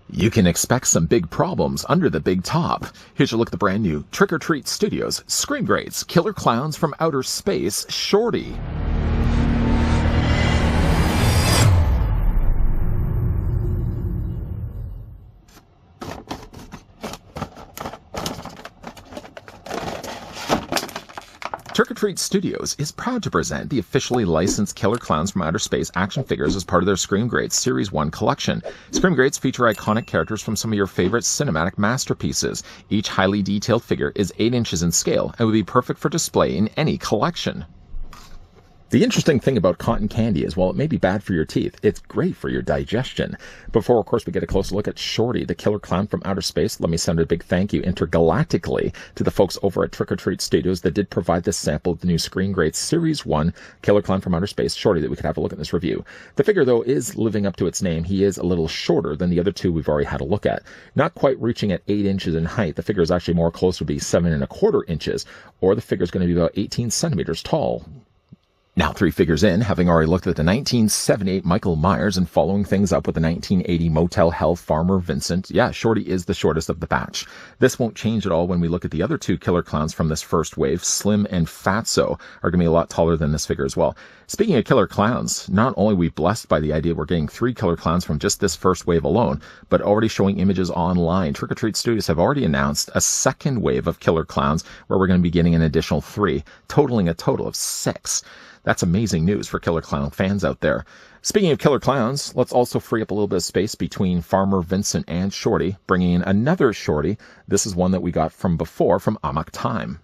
You can expect some big problems under the big top. Here's your look at the brand new Trick or Treat Studios Scream Greats Killer Clowns from Outer Space, Shorty. Trick or Treat Studios is proud to present the officially licensed Killer Clowns from Outer Space action figures as part of their Scream Greats Series 1 collection. Scream Greats feature iconic characters from some of your favorite cinematic masterpieces. Each highly detailed figure is 8 inches in scale and would be perfect for display in any collection. The interesting thing about cotton candy is, while it may be bad for your teeth, it's great for your digestion. Before, of course, we get a closer look at Shorty, the killer clown from outer space, let me send a big thank you intergalactically to the folks over at Trick or Treat Studios that did provide this sample of the new Scream Greats Series 1 Killer Clown from Outer Space, Shorty, that we could have a look at in this review. The figure, though, is living up to its name. He is a little shorter than the other two we've already had a look at. Not quite reaching at 8 inches in height. The figure is actually more close to be 7¼ inches, or the figure is going to be about 18 centimeters tall. Now 3 figures in, having already looked at the 1978 Michael Myers and following things up with the 1980 Motel Hell Farmer Vincent, yeah, Shorty is the shortest of the batch. This won't change at all when we look at the other 2 killer clowns from this first wave. Slim and Fatso are going to be a lot taller than this figure as well. Speaking of killer clowns, not only are we blessed by the idea we're getting 3 killer clowns from just this first wave alone, but already showing images online. Trick or Treat Studios have already announced a second wave of killer clowns where we're going to be getting an additional 3, totaling a total of 6. That's amazing news for killer clown fans out there. Speaking of killer clowns, let's also free up a little bit of space between Farmer Vincent and Shorty, bringing in another Shorty. This is one that we got from before from Amok Time.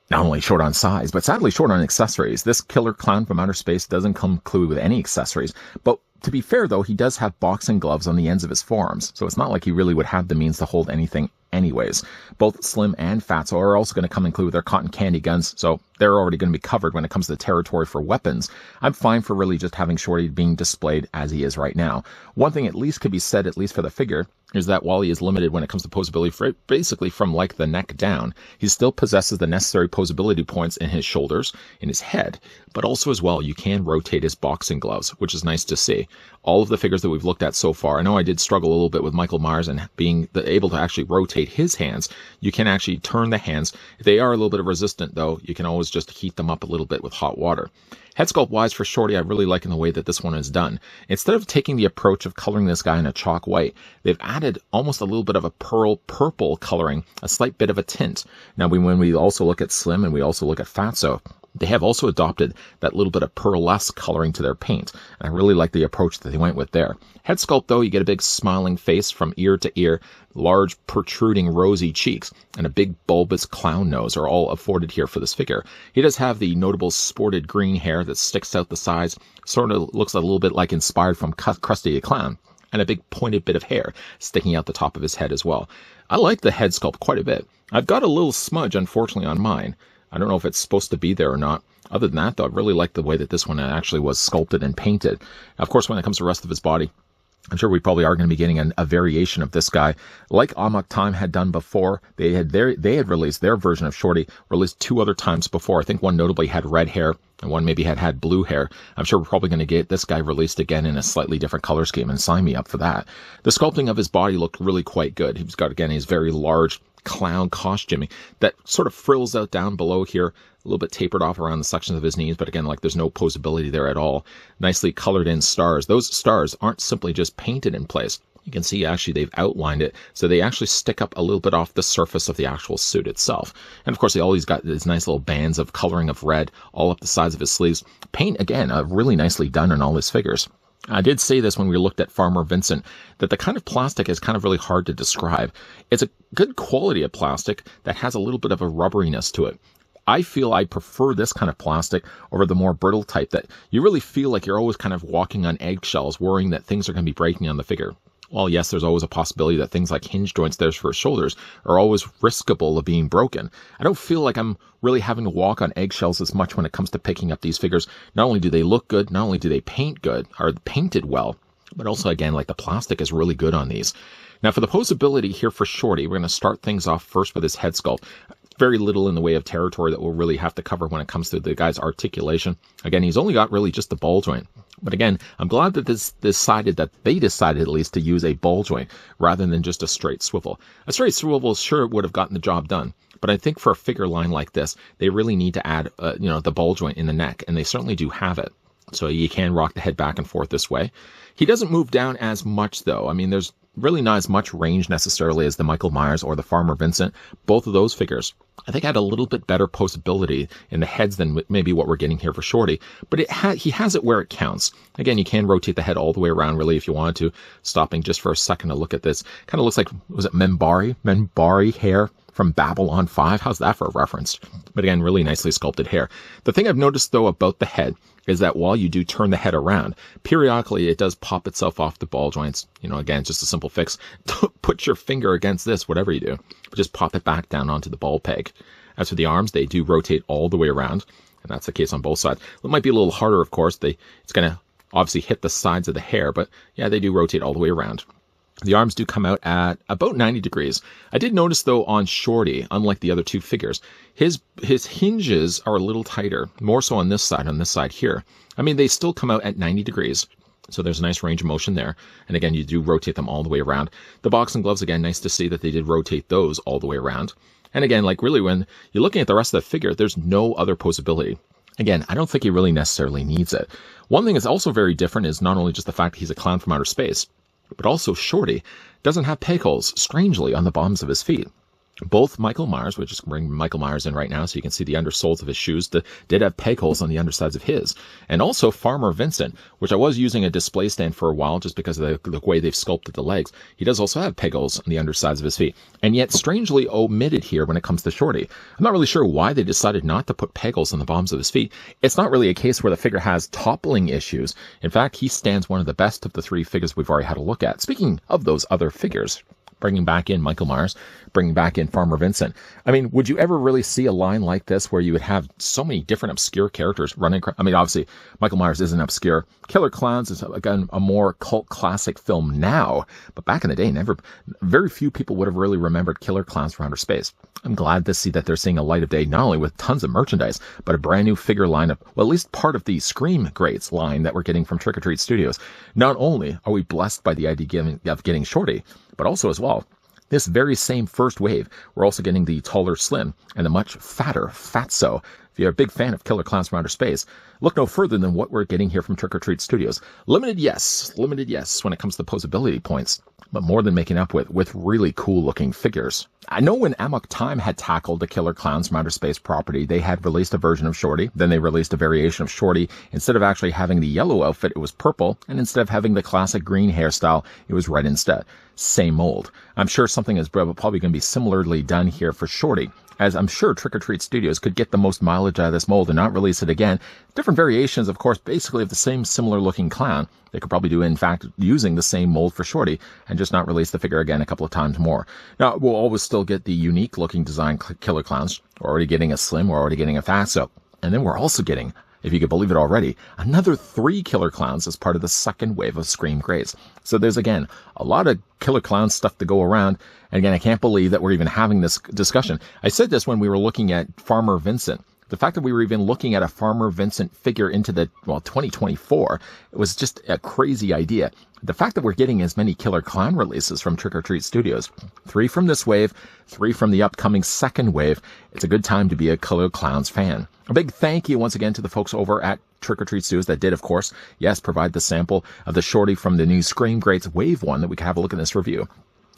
Not only short on size, but sadly short on accessories. This killer clown from outer space doesn't come included with any accessories. But to be fair, though, he does have boxing gloves on the ends of his forearms, so it's not like he really would have the means to hold anything anyways. Both Slim and Fatso are also going to come included with their cotton candy guns, so they're already going to be covered when it comes to the territory for weapons. I'm fine for really just having Shorty being displayed as he is right now. One thing at least could be said, at least for the figure, is that while he is limited when it comes to posability, basically from like the neck down, he still possesses the necessary posability points in his shoulders, in his head, but also as well, you can rotate his boxing gloves, which is nice to see. All of the figures that we've looked at so far, I know I did struggle a little bit with Michael Myers and being able to actually rotate his hands. You can actually turn the hands. If they are a little bit resistant, though, you can always just heat them up a little bit with hot water. Head sculpt wise for Shorty, I really like in the way that this one is done. Instead of taking the approach of coloring this guy in a chalk white, they've added almost a little bit of a pearl purple coloring, a slight bit of a tint. Now, when we also look at Slim and we also look at Fatso, they have also adopted that little bit of pearlesque coloring to their paint, and I really like the approach that they went with there. Head sculpt, though, you get a big smiling face from ear to ear, large protruding rosy cheeks, and a big bulbous clown nose are all afforded here for this figure. He does have the notable sported green hair that sticks out the sides, sort of looks a little bit like inspired from Krusty the Clown, and a big pointed bit of hair sticking out the top of his head as well. I like the head sculpt quite a bit. I've got a little smudge, unfortunately, on mine. I don't know if it's supposed to be there or not. Other than that, though, I really like the way that this one actually was sculpted and painted. Of course, when it comes to the rest of his body, I'm sure we probably are going to be getting a variation of this guy. Like Amok Time had done before, they had released their version of Shorty, released 2 other times before. I think one notably had red hair, and one maybe had blue hair. I'm sure we're probably going to get this guy released again in a slightly different color scheme, and sign me up for that. The sculpting of his body looked really quite good. He's got, again, his very large clown costuming that sort of frills out down below here, a little bit tapered off around the sections of his knees, but again, like there's no posability there at all. Nicely colored in stars. Those stars aren't simply just painted in place. You can see actually they've outlined it, so they actually stick up a little bit off the surface of the actual suit itself. And of course, he always got these nice little bands of coloring of red all up the sides of his sleeves. Paint, again, really nicely done on all his figures. I did say this when we looked at Farmer Vincent, that the kind of plastic is kind of really hard to describe. It's a good quality of plastic that has a little bit of a rubberiness to it. I feel I prefer this kind of plastic over the more brittle type that you really feel like you're always kind of walking on eggshells, worrying that things are going to be breaking on the figure. Well, yes, there's always a possibility that things like hinge joints there for his shoulders are always riskable of being broken. I don't feel like I'm really having to walk on eggshells as much when it comes to picking up these figures. Not only do they look good, not only do they paint good, or painted well, but also, again, like the plastic is really good on these. Now, for the posability here for Shorty, we're going to start things off first with his head sculpt. Very little in the way of territory that we'll really have to cover when it comes to the guy's articulation. Again, he's only got really just the ball joint. But again, I'm glad that they decided at least to use a ball joint rather than just a straight swivel. A straight swivel sure would have gotten the job done, but I think for a figure line like this, they really need to add, the ball joint in the neck, and they certainly do have it. So you can rock the head back and forth this way. He doesn't move down as much, though. I mean, there's really not as much range necessarily as the Michael Myers or the Farmer Vincent. Both of those figures, I think, had a little bit better poseability in the heads than maybe what we're getting here for Shorty. But he has it where it counts. Again, you can rotate the head all the way around, really, if you wanted to. Stopping just for a second to look at this. Kind of looks like, was it Membari hair from Babylon 5? How's that for a reference? But again, really nicely sculpted hair. The thing I've noticed, though, about the head is that while you do turn the head around, periodically it does pop itself off the ball joints. Again, just a simple fix. Don't put your finger against this, whatever you do. But just pop it back down onto the ball peg. As for the arms, they do rotate all the way around, and that's the case on both sides. It might be a little harder, of course. It's going to obviously hit the sides of the hair, but yeah, they do rotate all the way around. The arms do come out at about 90 degrees. I did notice, though, on Shorty, unlike the other two figures, his hinges are a little tighter, more so on this side here. I mean, they still come out at 90 degrees, so there's a nice range of motion there. And again, you do rotate them all the way around. The boxing gloves, again, nice to see that they did rotate those all the way around. And again, like really when you're looking at the rest of the figure, there's no other poseability. Again, I don't think he really necessarily needs it. One thing that's also very different is not only just the fact that he's a clown from outer space, but also Shorty doesn't have peg holes, strangely, on the bottoms of his feet. Both Michael Myers, we'll just bring Michael Myers in right now so you can see the undersoles of his shoes, did have peg holes on the undersides of his. And also Farmer Vincent, which I was using a display stand for a while just because of the way they've sculpted the legs. He does also have peg holes on the undersides of his feet. And yet strangely omitted here when it comes to Shorty. I'm not really sure why they decided not to put peg holes on the bottoms of his feet. It's not really a case where the figure has toppling issues. In fact, he stands one of the best of the three figures we've already had a look at. Speaking of those other figures, bringing back in Michael Myers, bringing back in Farmer Vincent. I mean, would you ever really see a line like this where you would have so many different obscure characters running? I mean, obviously, Michael Myers isn't obscure. Killer Klowns is, again, a more cult classic film now, but back in the day, very few people would have really remembered Killer Klowns from Outer Space. I'm glad to see that they're seeing a light of day, not only with tons of merchandise, but a brand new figure lineup, well, at least part of the Scream Greats line that we're getting from Trick or Treat Studios. Not only are we blessed by the idea of getting Shorty, but also as well, this very same first wave, we're also getting the taller Slim and the much fatter Fatso. If you're a big fan of Killer Klowns from Outer Space, look no further than what we're getting here from Trick or Treat Studios. Limited yes when it comes to poseability points, but more than making up with really cool looking figures. I know when Amok Time had tackled the Killer Klowns from Outer Space property, they had released a version of Shorty, then they released a variation of Shorty. Instead of actually having the yellow outfit, it was purple, and instead of having the classic green hairstyle, it was red instead. Same mold. I'm sure something is probably going to be similarly done here for Shorty, as I'm sure Trick or Treat Studios could get the most mileage out of this mold and not release it again. Different variations, of course, basically of the same similar looking clown. They could probably do, in fact, using the same mold for Shorty and just not release the figure again a couple of times more. Now, we'll always still get the unique looking design Killer Klowns. We're already getting a Slim, we're already getting a Fatso. And then we're also getting, if you could believe it already, another 3 Killer Klowns as part of the second wave of Scream Greats. So there's, again, a lot of Killer Clown stuff to go around. And again, I can't believe that we're even having this discussion. I said this when we were looking at Farmer Vincent. The fact that we were even looking at a Farmer Vincent figure into 2024, it was just a crazy idea. The fact that we're getting as many Killer Clown releases from Trick or Treat Studios, 3 from this wave, 3 from the upcoming second wave, it's a good time to be a Killer Clowns fan. A big thank you once again to the folks over at Trick or Treat Studios that did, of course, yes, provide the sample of the Shorty from the new Scream Greats Wave 1 that we can have a look at in this review.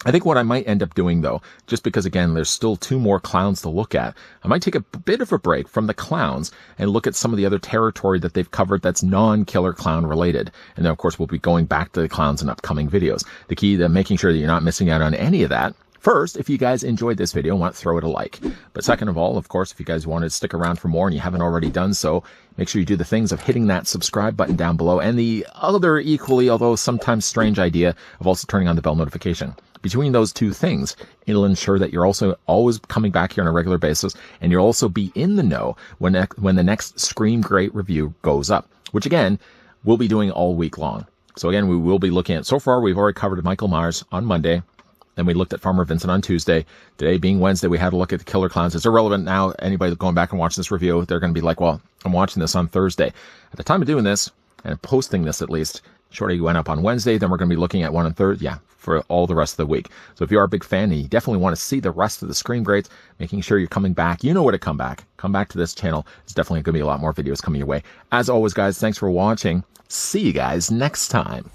I think what I might end up doing, though, just because, again, there's still 2 more clowns to look at, I might take a bit of a break from the clowns and look at some of the other territory that they've covered that's non-Killer Clown related. And then, of course, we'll be going back to the clowns in upcoming videos. The key to making sure that you're not missing out on any of that. First, if you guys enjoyed this video, I want to throw it a like. But second of all, of course, if you guys want to stick around for more and you haven't already done so, make sure you do the things of hitting that subscribe button down below and the other equally, although sometimes strange idea of also turning on the bell notification. Between those 2 things, it'll ensure that you're also always coming back here on a regular basis, and you'll also be in the know when the next Scream Great review goes up, which again, we'll be doing all week long. So again, we will be looking at, so far we've already covered Michael Myers on Monday, then we looked at Farmer Vincent on Tuesday. Today being Wednesday, we had a look at the Killer Clowns. It's irrelevant now. Anybody going back and watching this review, they're going to be like, well, I'm watching this on Thursday. At the time of doing this, and posting this at least. Shorty went up on Wednesday, then we're going to be looking at one on Thursday. Yeah, for all the rest of the week. So if you are a big fan and you definitely want to see the rest of the Scream Greats, making sure you're coming back, you know where to come back. Come back to this channel. There's definitely going to be a lot more videos coming your way. As always, guys, thanks for watching. See you guys next time.